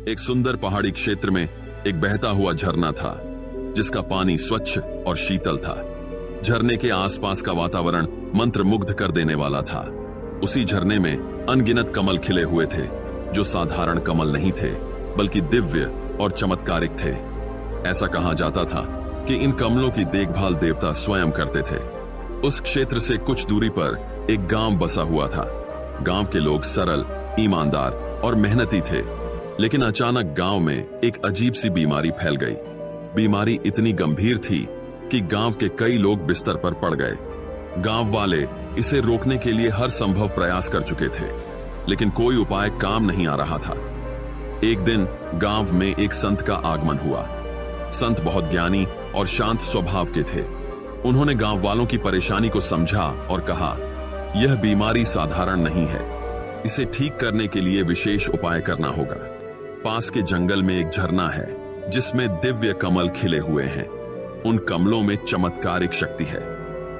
एक सुंदर पहाड़ी क्षेत्र में एक बहता हुआ झरना था, जिसका पानी स्वच्छ और शीतल था। झरने के आसपास का वातावरण मंत्रमुग्ध कर देने वाला था। उसी झरने में अनगिनत कमल खिले हुए थे, जो साधारण कमल नहीं थे, बल्कि दिव्य और चमत्कारिक थे। ऐसा कहा जाता था कि इन कमलों की देखभाल देवता स्वयं करते थे। उस क्षेत्र से कुछ दूरी पर एक गांव बसा हुआ था। गांव के लोग सरल, ईमानदार और मेहनती थे, लेकिन अचानक गांव में एक अजीब सी बीमारी फैल गई। बीमारी इतनी गंभीर थी कि गांव के कई लोग बिस्तर पर पड़ गए। गांव वाले इसे रोकने के लिए हर संभव प्रयास कर चुके थे, लेकिन कोई उपाय काम नहीं आ रहा था। एक दिन गांव में एक संत का आगमन हुआ। संत बहुत ज्ञानी और शांत स्वभाव के थे। उन्होंने गांव वालों की परेशानी को समझा और कहा, यह बीमारी साधारण नहीं है, इसे ठीक करने के लिए विशेष उपाय करना होगा। पास के जंगल में एक झरना है, जिसमें दिव्य कमल खिले हुए हैं। उन कमलों में चमत्कारिक शक्ति है।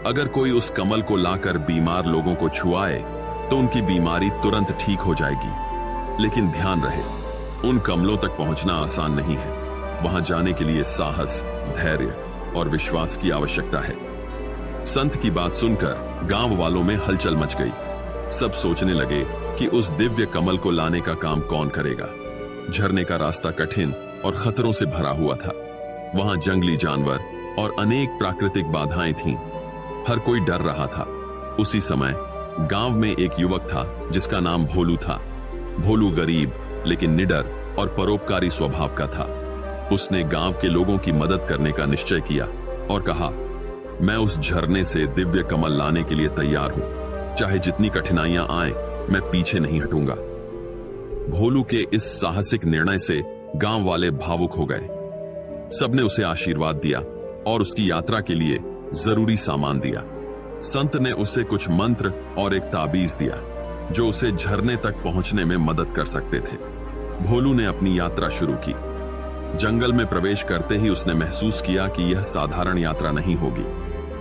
अगर कोई उस कमल को लाकर बीमार लोगों को छुआए तो उनकी बीमारी तुरंत ठीक हो जाएगी। लेकिन ध्यान रहे, उन कमलों तक पहुंचना आसान नहीं है। वहां जाने के लिए साहस, धैर्य और विश्वास की आवश्यकता है। संत की बात सुनकर गांव वालों में हलचल मच गई। सब सोचने लगे कि उस दिव्य कमल को लाने का काम कौन करेगा। झरने का रास्ता कठिन और खतरों से भरा हुआ था। वहां जंगली जानवर और अनेक प्राकृतिक बाधाएं थीं। हर कोई डर रहा था। उसी समय गांव में एक युवक था, जिसका नाम भोलू था। भोलू गरीब लेकिन निडर और परोपकारी स्वभाव का था। उसने गांव के लोगों की मदद करने का निश्चय किया और कहा, मैं उस झरने से दिव्य कमल लाने के लिए तैयार हूं। चाहे जितनी कठिनाइयां आए, मैं पीछे नहीं हटूंगा। भोलू के इस साहसिक निर्णय से गांव वाले भावुक हो गए। सबने उसे आशीर्वाद दिया और उसकी यात्रा के लिए जरूरी सामान दिया। संत ने उसे कुछ मंत्र और एक ताबीज दिया, जो उसे झरने तक पहुंचने में मदद कर सकते थे। भोलू ने अपनी यात्रा शुरू की। जंगल में प्रवेश करते ही उसने महसूस किया कि यह साधारण यात्रा नहीं होगी।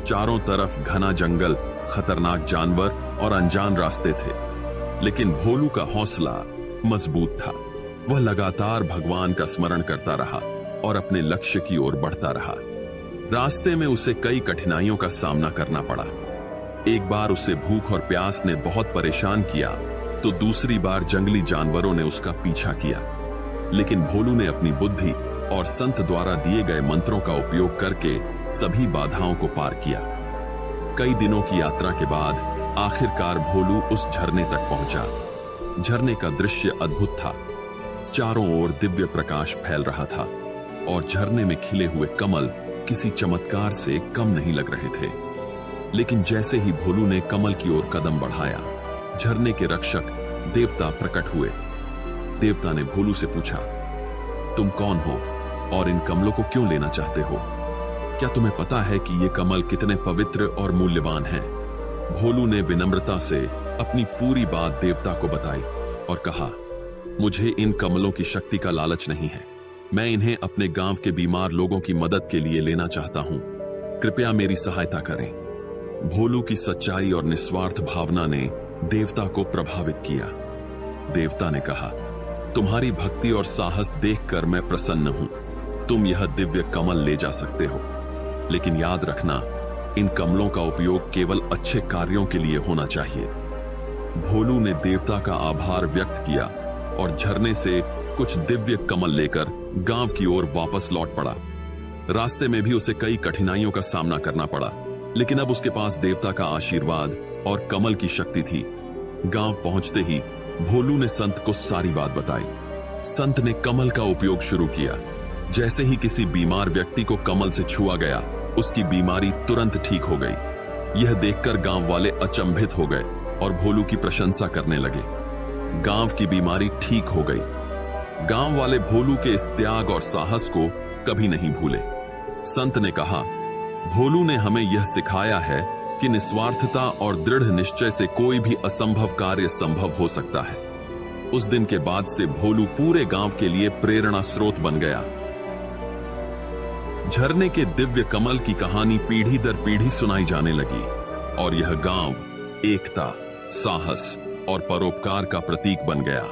चारों तरफ घना जंगल, खतरनाक जानवर और अनजान रास्ते थे, लेकिन भोलू का हौसला मजबूत था। वह लगातार भगवान का स्मरण करता रहा और अपने लक्ष्य की ओर बढ़ता रहा। रास्ते में उसे कई कठिनाइयों का सामना करना पड़ा। एक बार उसे भूख और प्यास ने बहुत परेशान किया, तो दूसरी बार जंगली जानवरों ने उसका पीछा किया। लेकिन भोलू ने अपनी बुद्धि और संत द्वारा दिए गए मंत्रों का उपयोग करके सभी बाधाओं को पार किया। कई दिनों की यात्रा के बाद आखिरकार भोलू उस झरने तक पहुंचा। झरने का दृश्य अद्भुत था। चारों ओर दिव्य प्रकाश फैल रहा था और झरने में खिले हुए कमल किसी चमत्कार से कम नहीं लग रहे थे। लेकिन जैसे ही भोलू ने कमल की ओर कदम बढ़ाया, झरने के रक्षक देवता प्रकट हुए। देवता ने भोलू से पूछा, तुम कौन हो और इन कमलों को क्यों लेना चाहते हो? क्या तुम्हें पता है कि ये कमल कितने पवित्र और मूल्यवान हैं? भोलू ने विनम्रता से अपनी पूरी बात देवता को बताई और कहा, मुझे इन कमलों की शक्ति का लालच नहीं है। मैं इन्हें अपने गांव के बीमार लोगों की मदद के लिए लेना चाहता हूं। कृपया मेरी सहायता करें। भोलू की सच्चाई और निस्वार्थ भावना ने देवता को प्रभावित किया। देवता ने कहा, तुम्हारी भक्ति और साहस देखकर मैं प्रसन्न हूं। तुम यह दिव्य कमल ले जा सकते हो, लेकिन याद रखना, इन कमलों का उपयोग केवल अच्छे कार्यों के लिए होना चाहिए। भोलू ने देवता का आभार व्यक्त किया और झरने से कुछ दिव्य कमल लेकर गांव की ओर वापस लौट पड़ा। रास्ते में भी उसे कई कठिनाइयों का सामना करना पड़ा, लेकिन अब उसके पास देवता का आशीर्वाद और कमल की शक्ति थी। गांव पहुंचते ही भोलू ने संत को सारी बात बताई। संत ने कमल का उपयोग शुरू किया। जैसे ही किसी बीमार व्यक्ति को कमल से छुआ गया, उसकी बीमारी तुरंत ठीक हो गई। यह देखकर गांव वाले अचंभित हो गए और भोलू की प्रशंसा करने लगे। गांव की बीमारी ठीक हो गई। गांव वाले भोलू के इस त्याग और साहस को कभी नहीं भूले। संत ने कहा, भोलू ने हमें यह सिखाया है कि निस्वार्थता और दृढ़ निश्चय से कोई भी असंभव कार्य संभव हो सकता है। उस दिन के बाद से भोलू पूरे गांव के लिए प्रेरणा स्रोत बन गया। झरने के दिव्य कमल की कहानी पीढ़ी दर पीढ़ी सुनाई जाने लगी और यह गांव एकता, साहस और परोपकार का प्रतीक बन गया।